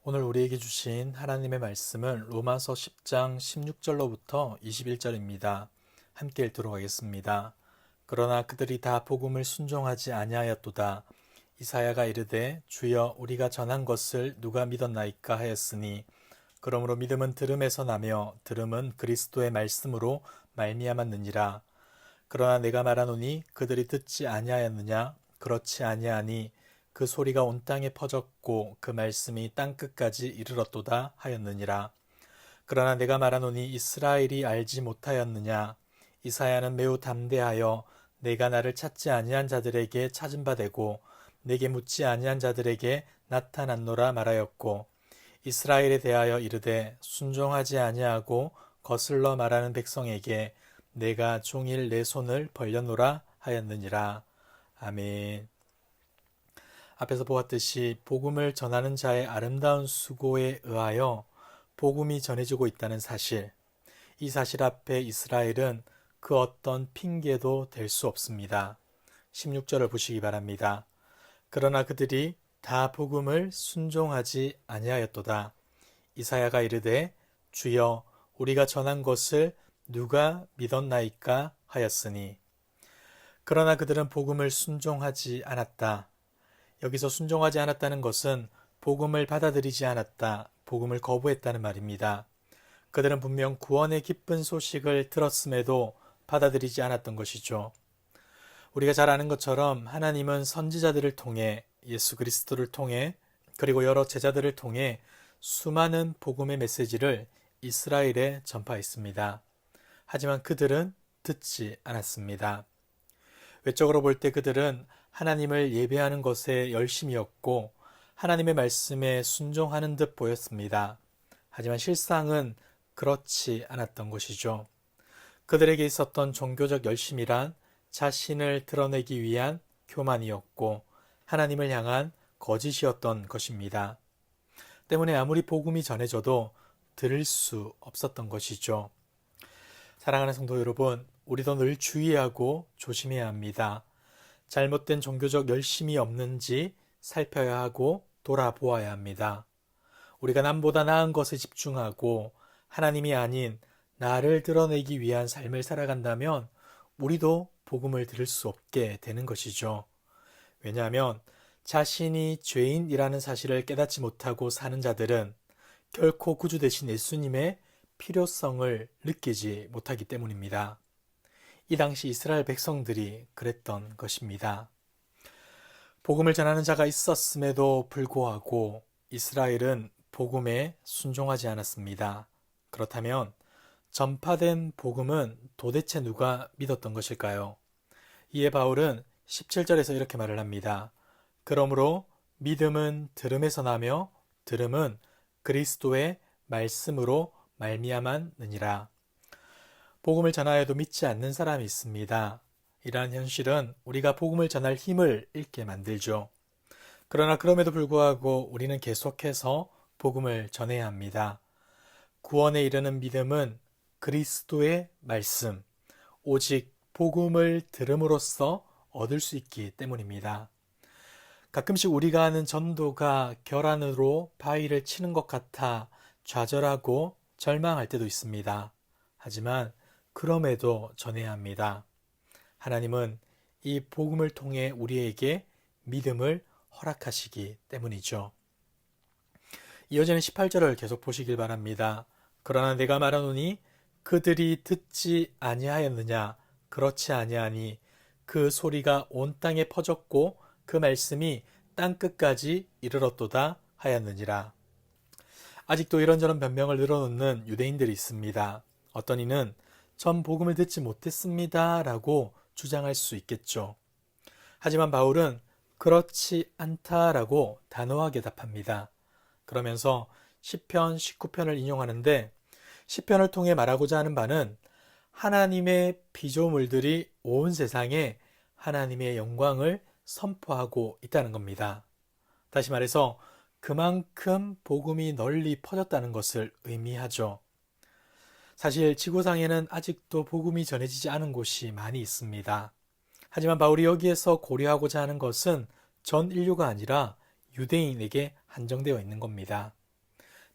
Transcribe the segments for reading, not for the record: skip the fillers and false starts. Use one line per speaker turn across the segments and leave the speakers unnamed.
오늘 우리에게 주신 하나님의 말씀은 로마서 10장 16절로부터 21절입니다. 함께 읽도록 하겠습니다. 그러나 그들이 다 복음을 순종하지 아니하였도다. 이사야가 이르되 주여 우리가 전한 것을 누가 믿었나이까 하였으니 그러므로 믿음은 들음에서 나며 들음은 그리스도의 말씀으로 말미암았느니라. 그러나 내가 말하노니 그들이 듣지 아니하였느냐? 그렇지 아니하니 그 소리가 온 땅에 퍼졌고 그 말씀이 땅끝까지 이르렀도다 하였느니라. 그러나 내가 말하노니 이스라엘이 알지 못하였느냐? 이사야는 매우 담대하여 내가 나를 찾지 아니한 자들에게 찾은 바 되고 내게 묻지 아니한 자들에게 나타났노라 말하였고, 이스라엘에 대하여 이르되 순종하지 아니하고 거슬러 말하는 백성에게 내가 종일 내 손을 벌려노라 하였느니라. 아멘. 앞에서 보았듯이 복음을 전하는 자의 아름다운 수고에 의하여 복음이 전해지고 있다는 사실, 이 사실 앞에 이스라엘은 그 어떤 핑계도 될 수 없습니다. 16절을 보시기 바랍니다. 그러나 그들이 다 복음을 순종하지 아니하였도다. 이사야가 이르되 주여 우리가 전한 것을 누가 믿었나이까 하였으니. 그러나 그들은 복음을 순종하지 않았다. 여기서 순종하지 않았다는 것은 복음을 받아들이지 않았다, 복음을 거부했다는 말입니다. 그들은 분명 구원의 기쁜 소식을 들었음에도 받아들이지 않았던 것이죠. 우리가 잘 아는 것처럼 하나님은 선지자들을 통해, 예수 그리스도를 통해, 그리고 여러 제자들을 통해 수많은 복음의 메시지를 이스라엘에 전파했습니다. 하지만 그들은 듣지 않았습니다. 외적으로 볼 때 그들은 하나님을 예배하는 것에 열심이었고 하나님의 말씀에 순종하는 듯 보였습니다. 하지만 실상은 그렇지 않았던 것이죠. 그들에게 있었던 종교적 열심이란 자신을 드러내기 위한 교만이었고 하나님을 향한 거짓이었던 것입니다. 때문에 아무리 복음이 전해져도 들을 수 없었던 것이죠. 사랑하는 성도 여러분, 우리도 늘 주의하고 조심해야 합니다. 잘못된 종교적 열심이 없는지 살펴야 하고 돌아보아야 합니다. 우리가 남보다 나은 것에 집중하고 하나님이 아닌 나를 드러내기 위한 삶을 살아간다면 우리도 복음을 들을 수 없게 되는 것이죠. 왜냐하면 자신이 죄인이라는 사실을 깨닫지 못하고 사는 자들은 결코 구주 되신 예수님의 필요성을 느끼지 못하기 때문입니다. 이 당시 이스라엘 백성들이 그랬던 것입니다. 복음을 전하는 자가 있었음에도 불구하고 이스라엘은 복음에 순종하지 않았습니다. 그렇다면 전파된 복음은 도대체 누가 믿었던 것일까요? 이에 바울은 17절에서 이렇게 말을 합니다. 그러므로 믿음은 들음에서 나며 들음은 그리스도의 말씀으로 말미암았느니라. 복음을 전하여도 믿지 않는 사람이 있습니다. 이러한 현실은 우리가 복음을 전할 힘을 잃게 만들죠. 그러나 그럼에도 불구하고 우리는 계속해서 복음을 전해야 합니다. 구원에 이르는 믿음은 그리스도의 말씀, 오직 복음을 들음으로써 얻을 수 있기 때문입니다. 가끔씩 우리가 하는 전도가 결안으로 바위를 치는 것 같아 좌절하고 절망할 때도 있습니다. 하지만 그럼에도 전해야 합니다. 하나님은 이 복음을 통해 우리에게 믿음을 허락하시기 때문이죠. 이어지는 18절을 계속 보시길 바랍니다. 그러나 내가 말하노니 그들이 듣지 아니하였느냐? 그렇지 아니하니 그 소리가 온 땅에 퍼졌고 그 말씀이 땅끝까지 이르렀도다 하였느니라. 아직도 이런저런 변명을 늘어놓는 유대인들이 있습니다. 어떤 이는 전 복음을 듣지 못했습니다 라고 주장할 수 있겠죠. 하지만 바울은 그렇지 않다라고 단호하게 답합니다. 그러면서 시편 19편을 인용하는데 시편을 통해 말하고자 하는 바는 하나님의 피조물들이 온 세상에 하나님의 영광을 선포하고 있다는 겁니다. 다시 말해서 그만큼 복음이 널리 퍼졌다는 것을 의미하죠. 사실 지구상에는 아직도 복음이 전해지지 않은 곳이 많이 있습니다. 하지만 바울이 여기에서 고려하고자 하는 것은 전 인류가 아니라 유대인에게 한정되어 있는 겁니다.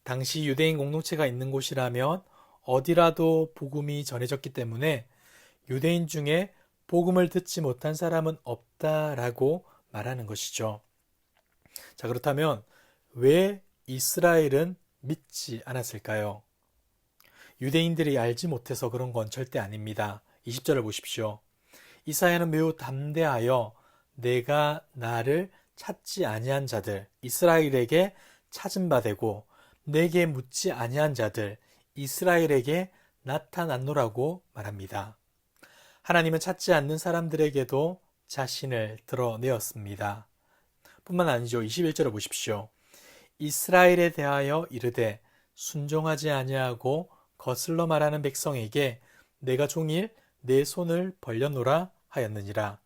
당시 유대인 공동체가 있는 곳이라면 어디라도 복음이 전해졌기 때문에 유대인 중에 복음을 듣지 못한 사람은 없다라고 말하는 것이죠. 자, 그렇다면 왜 이스라엘은 믿지 않았을까요? 유대인들이 알지 못해서 그런 건 절대 아닙니다. 20절을 보십시오. 이사야는 매우 담대하여 내가 나를 찾지 아니한 자들, 이스라엘에게 찾은 바 되고 내게 묻지 아니한 자들, 이스라엘에게 나타났노라고 말합니다. 하나님은 찾지 않는 사람들에게도 자신을 드러내었습니다. 뿐만 아니죠. 21절을 보십시오. 이스라엘에 대하여 이르되 순종하지 아니하고 거슬러 말하는 백성에게 내가 종일 내 손을 벌려노라 하였느니라.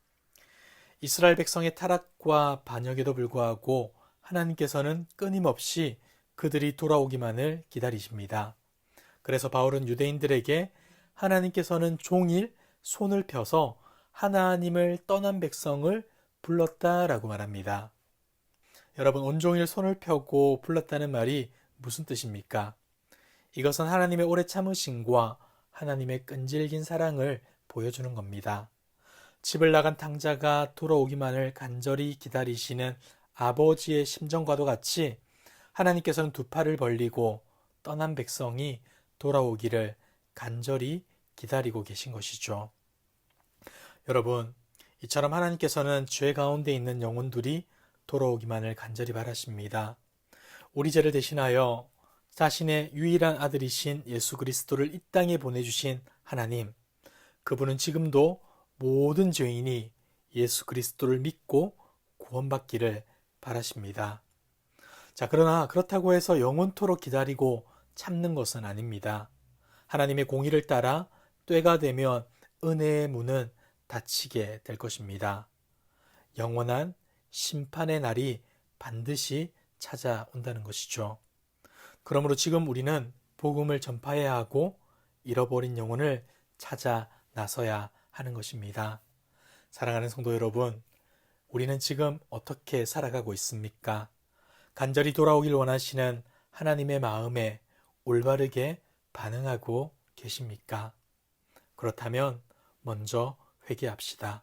이스라엘 백성의 타락과 반역에도 불구하고 하나님께서는 끊임없이 그들이 돌아오기만을 기다리십니다. 그래서 바울은 유대인들에게 하나님께서는 종일 손을 펴서 하나님을 떠난 백성을 불렀다라고 말합니다. 여러분, 온종일 손을 펴고 불렀다는 말이 무슨 뜻입니까? 이것은 하나님의 오래 참으심과 하나님의 끈질긴 사랑을 보여주는 겁니다. 집을 나간 탕자가 돌아오기만을 간절히 기다리시는 아버지의 심정과도 같이 하나님께서는 두 팔을 벌리고 떠난 백성이 돌아오기를 간절히 기다리고 계신 것이죠. 여러분, 이처럼 하나님께서는 죄 가운데 있는 영혼들이 돌아오기만을 간절히 바라십니다. 우리 죄를 대신하여 자신의 유일한 아들이신 예수 그리스도를 이 땅에 보내주신 하나님, 그분은 지금도 모든 죄인이 예수 그리스도를 믿고 구원받기를 바라십니다. 자, 그러나 그렇다고 해서 영원토록 기다리고 참는 것은 아닙니다. 하나님의 공의를 따라 때가 되면 은혜의 문은 닫히게 될 것입니다. 영원한 심판의 날이 반드시 찾아온다는 것이죠. 그러므로 지금 우리는 복음을 전파해야 하고 잃어버린 영혼을 찾아 나서야 하는 것입니다. 사랑하는 성도 여러분, 우리는 지금 어떻게 살아가고 있습니까? 간절히 돌아오길 원하시는 하나님의 마음에 올바르게 반응하고 계십니까? 그렇다면 먼저 회개합시다.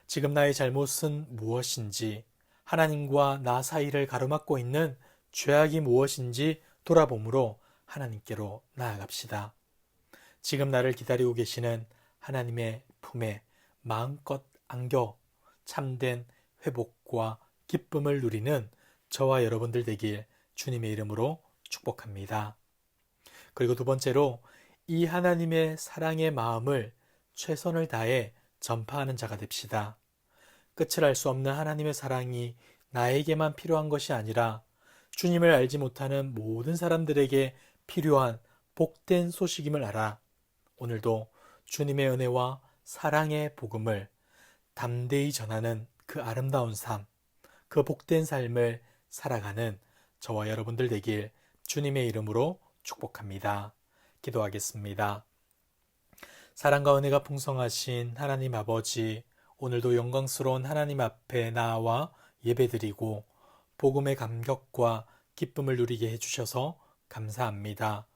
지금 나의 잘못은 무엇인지, 하나님과 나 사이를 가로막고 있는 죄악이 무엇인지 돌아봄으로 하나님께로 나아갑시다. 지금 나를 기다리고 계시는 하나님의 품에 마음껏 안겨 참된 회복과 기쁨을 누리는 저와 여러분들 되길 주님의 이름으로 축복합니다. 그리고 두 번째로 이 하나님의 사랑의 마음을 최선을 다해 전파하는 자가 됩시다. 끝을 알 수 없는 하나님의 사랑이 나에게만 필요한 것이 아니라 주님을 알지 못하는 모든 사람들에게 필요한 복된 소식임을 알아 오늘도 주님의 은혜와 사랑의 복음을 담대히 전하는 그 아름다운 삶, 그 복된 삶을 살아가는 저와 여러분들 되길 주님의 이름으로 축복합니다. 기도하겠습니다. 사랑과 은혜가 풍성하신 하나님 아버지, 오늘도 영광스러운 하나님 앞에 나와 예배드리고 복음의 감격과 기쁨을 누리게 해주셔서 감사합니다.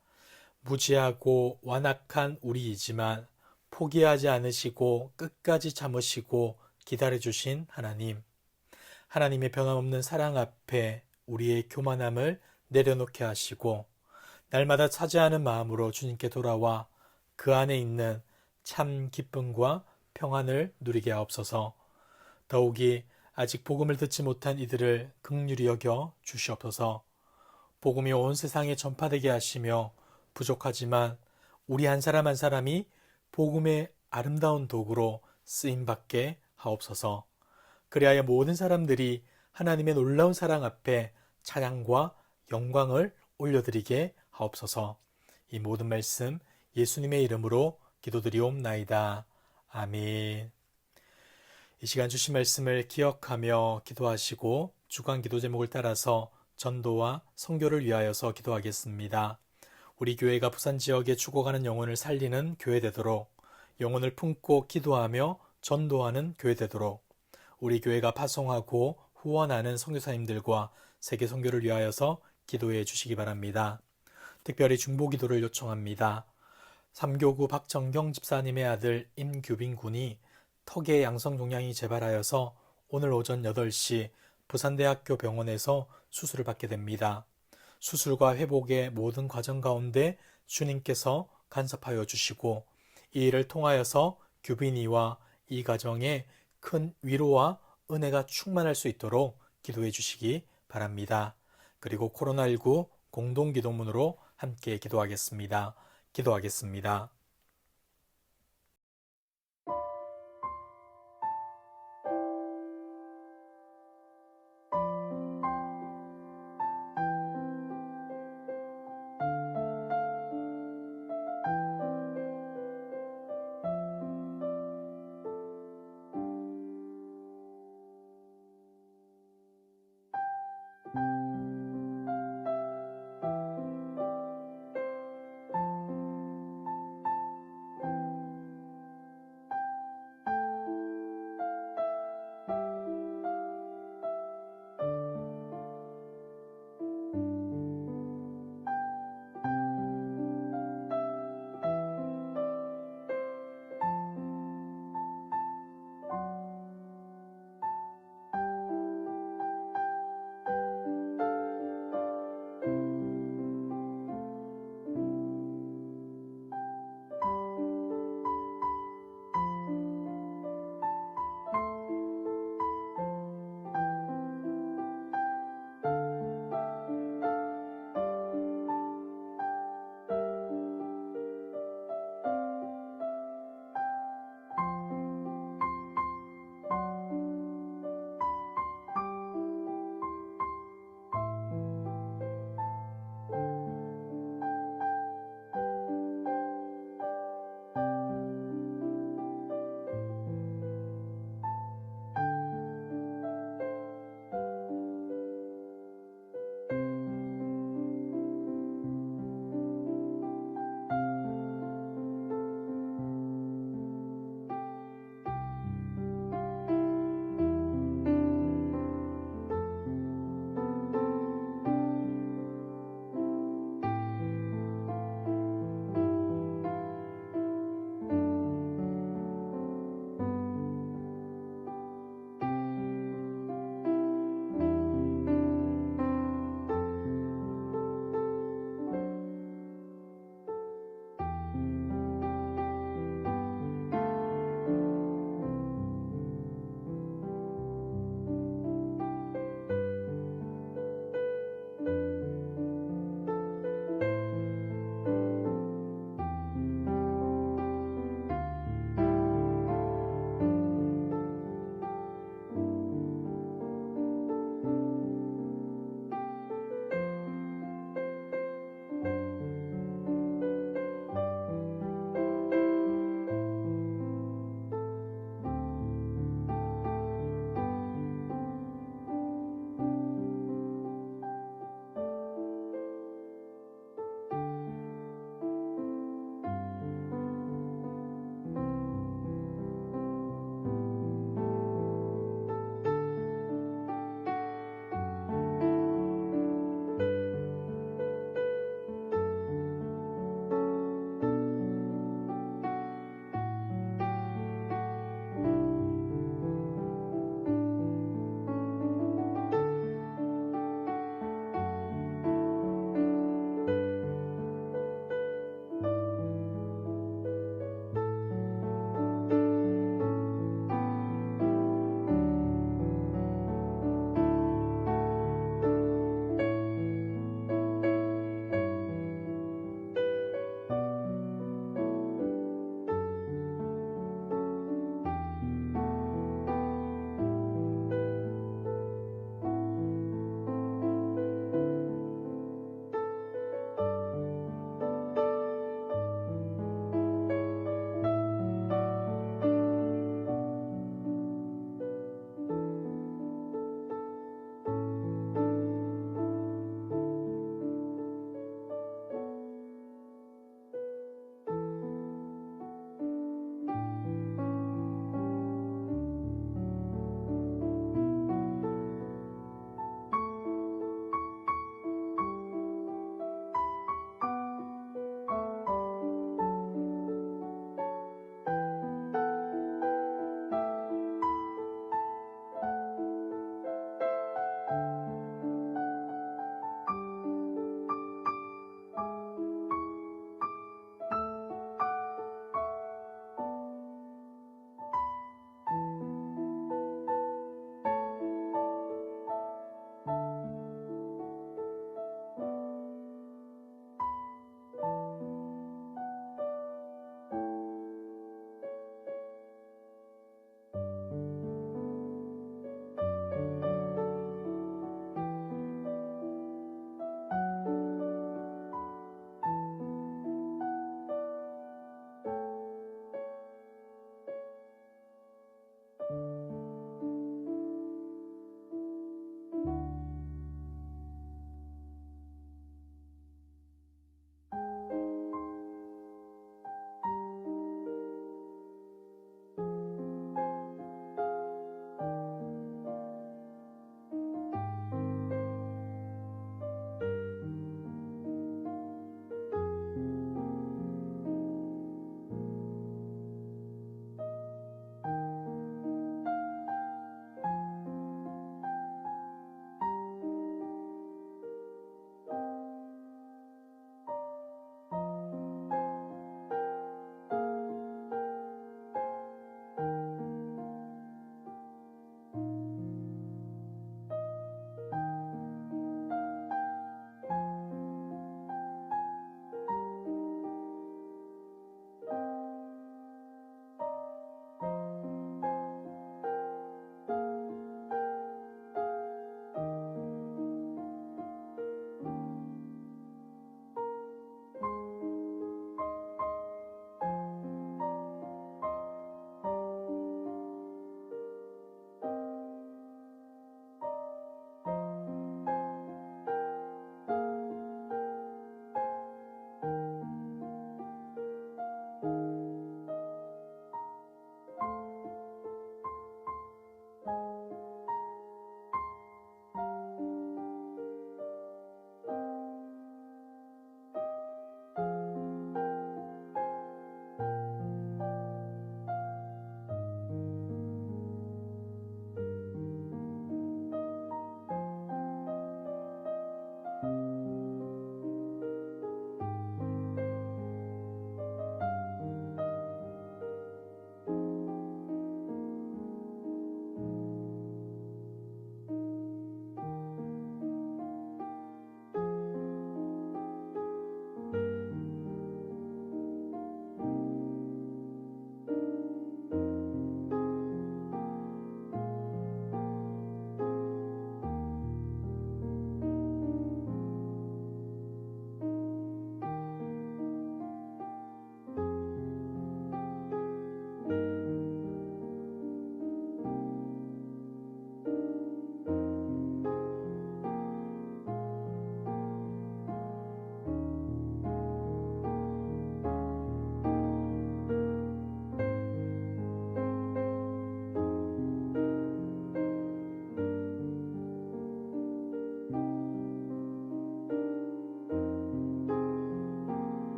무지하고 완악한 우리이지만 포기하지 않으시고 끝까지 참으시고 기다려주신 하나님, 하나님의 변함없는 사랑 앞에 우리의 교만함을 내려놓게 하시고 날마다 차지하는 마음으로 주님께 돌아와 그 안에 있는 참 기쁨과 평안을 누리게 하옵소서. 더욱이 아직 복음을 듣지 못한 이들을 긍휼히 여겨 주시옵소서. 복음이 온 세상에 전파되게 하시며 부족하지만 우리 한 사람 한 사람이 복음의 아름다운 도구로 쓰임받게 하옵소서. 그리하여 모든 사람들이 하나님의 놀라운 사랑 앞에 찬양과 영광을 올려드리게 하옵소서. 이 모든 말씀 예수님의 이름으로 기도드리옵나이다. 아멘. 이 시간 주신 말씀을 기억하며 기도하시고 주간 기도 제목을 따라서 전도와 선교를 위하여서 기도하겠습니다. 우리 교회가 부산 지역에 죽어가는 영혼을 살리는 교회 되도록, 영혼을 품고 기도하며 전도하는 교회 되도록, 우리 교회가 파송하고 후원하는 선교사님들과 세계 선교를 위하여서 기도해 주시기 바랍니다. 특별히 중보기도를 요청합니다. 삼교구 박정경 집사님의 아들 임규빈 군이 턱에 양성종양이 재발하여서 오늘 오전 8시 부산대학교 병원에서 수술을 받게 됩니다. 수술과 회복의 모든 과정 가운데 주님께서 간섭하여 주시고 이 일을 통하여서 규빈이와 이 가정에 큰 위로와 은혜가 충만할 수 있도록 기도해 주시기 바랍니다. 그리고 코로나19 공동기도문으로 함께 기도하겠습니다. 기도하겠습니다.